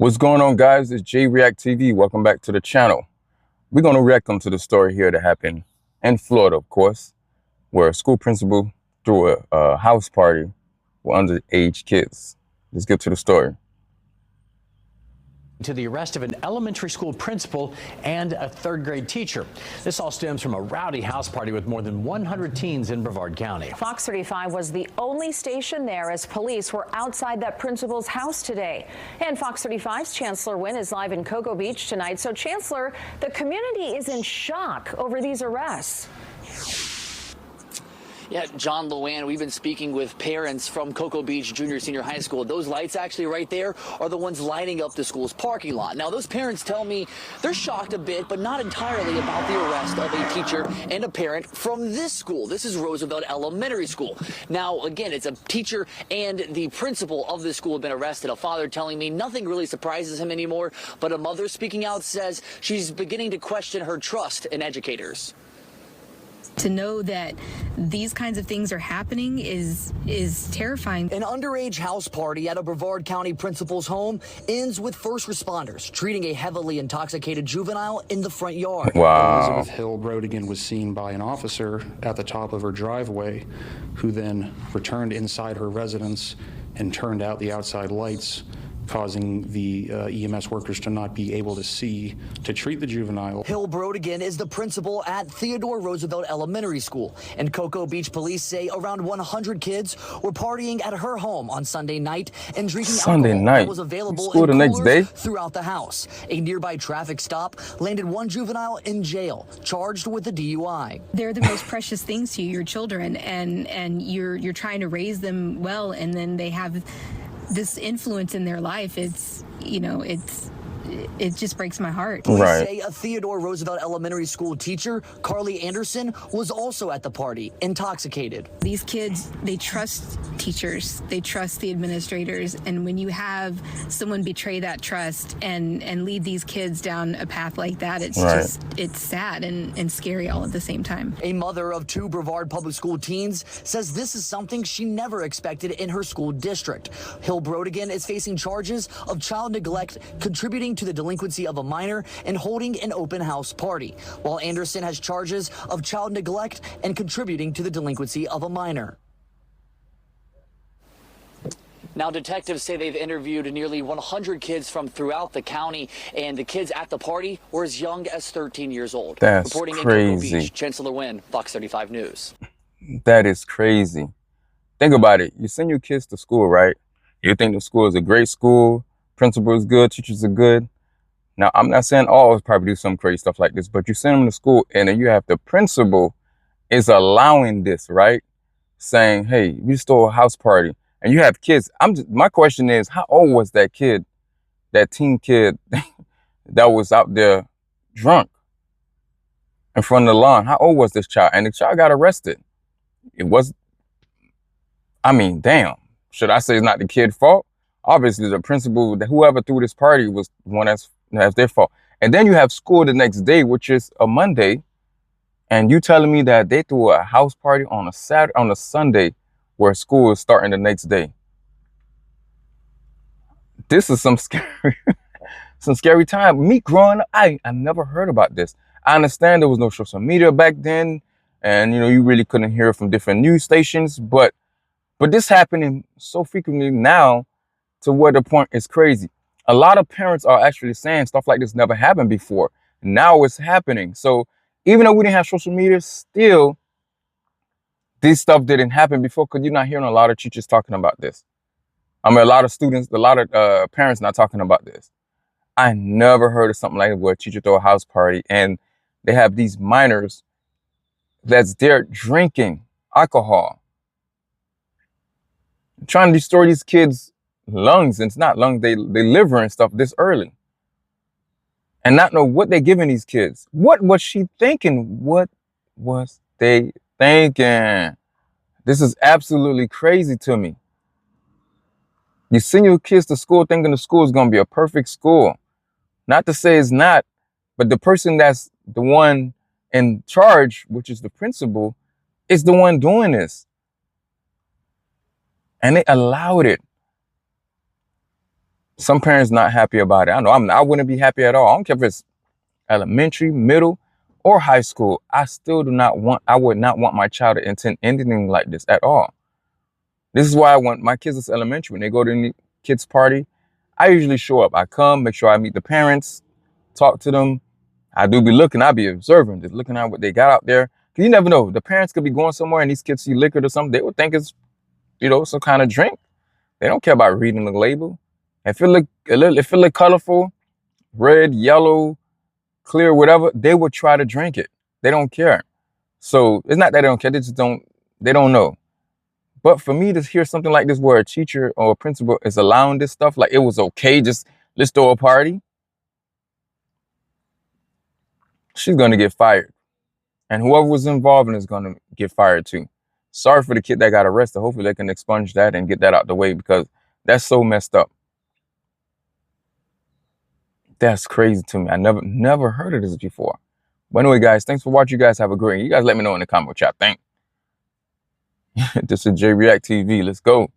What's going on, guys? It's J React TV. Welcome back to the channel. We're going to react onto the story here that happened in Florida, of course, where a school principal threw a house party with underage kids. Let's get to the story. To the arrest of an elementary school principal and a third-grade teacher. This all stems from a rowdy house party with more than 100 teens in Brevard County. Fox 35 was the only station there as police were outside that principal's house today. And Fox 35's Chancellor Wynn is live in Cocoa Beach tonight. So, Chancellor, the community is in shock over these arrests. Yeah, John Luann, we've been speaking with parents from Cocoa Beach Junior Senior High School. Those lights actually right there are the ones lighting up the school's parking lot. Now, those parents tell me they're shocked a bit, but not entirely about the arrest of a teacher and a parent from this school. This is Roosevelt Elementary School. Now, again, it's a teacher and the principal of this school have been arrested. A father telling me nothing really surprises him anymore, but a mother speaking out says she's beginning to question her trust in educators. To know that these kinds of things are happening is terrifying. An underage house party at a Brevard County principal's home ends with first responders treating a heavily intoxicated juvenile in the front yard. Wow. Elizabeth Hill Brodigan was seen by an officer at the top of her driveway, who then returned inside her residence and turned out the outside lights, causing the EMS workers to not be able to see to treat the juvenile. Hill Brodigan is the principal at Theodore Roosevelt Elementary School, and Cocoa Beach police say around 100 kids were partying at her home on Sunday night and drinking alcohol that was available School in the next day throughout the house. A nearby traffic stop landed one juvenile in jail, charged with a DUI. They're the most precious things to you, your children, and you're trying to raise them well, and then they have this influence in their life. It just breaks my heart. Police say a Theodore Roosevelt Elementary School teacher, Carly Anderson, was also at the party, intoxicated. These kids, they trust teachers, they trust the administrators, and when you have someone betray that trust and lead these kids down a path like that, it's sad and scary all at the same time. A mother of two Brevard public school teens says this is something she never expected in her school district. Hill Brodigan is facing charges of child neglect, contributing to the delinquency of a minor, and holding an open house party, while Anderson has charges of child neglect and contributing to the delinquency of a minor. Now, detectives say they've interviewed nearly 100 kids from throughout the county, and the kids at the party were as young as 13 years old. That's Reporting crazy. in Cocoa Beach, Chancellor Wynn, Fox 35 News. That is crazy. Think about it. You send your kids to school, right? You think the school is a great school, principal is good, teachers are good. Now, I'm not saying all probably do some crazy stuff like this, but you send them to school and then you have the principal is allowing this, right? Saying, hey, we stole a house party and you have kids. My question is, how old was that kid, that teen kid that was out there drunk in front of the lawn? How old was this child? And the child got arrested. Damn. Should I say it's not the kid's fault? Obviously, the principal, whoever threw this party was one that's their fault. And then you have school the next day, which is a Monday, and you telling me that they threw a house party on a Sunday, where school is starting the next day. This is some scary time. Me growing up, I never heard about this. I understand there was no social media back then, and you really couldn't hear from different news stations, but this happening so frequently now to where the point is crazy. A lot of parents are actually saying stuff like this never happened before. Now it's happening. So even though we didn't have social media, still this stuff didn't happen before, because you're not hearing a lot of teachers talking about this. A lot of students, a lot of parents not talking about this. I never heard of something like that where a teacher throw a house party and they have these minors that's there drinking alcohol, trying to destroy these kids' lungs. And it's not lungs, they liver and stuff this early, and not know what they're giving these kids. What was she thinking? What was they thinking? This is absolutely crazy to me. You send your kids to school thinking the school is going to be a perfect school. Not to say it's not, but the person that's the one in charge, which is the principal, is the one doing this. And they allowed it. Some parents not happy about it. I know I wouldn't be happy at all. I don't care if it's elementary, middle, or high school. I would not want my child to attend anything like this at all. This is why I want my kids that's elementary. When they go to any kids' party, I usually show up. I come, make sure I meet the parents, talk to them. I do be looking, I be observing, just looking at what they got out there. Cause you never know. The parents could be going somewhere and these kids see liquor or something. They would think it's, some kind of drink. They don't care about reading the label. If it look colorful, red, yellow, clear, whatever, they would try to drink it. They don't care. So it's not that they don't care. They don't know. But for me to hear something like this where a teacher or a principal is allowing this stuff, like it was okay, just let's throw a party, she's going to get fired. And whoever was involved in it is going to get fired too. Sorry for the kid that got arrested. Hopefully they can expunge that and get that out the way because that's so messed up. That's crazy to me. I never heard of this before. But anyway, guys, thanks for watching. You guys have a great one. You guys let me know in the comment chat. Thanks. This is J React TV. Let's go.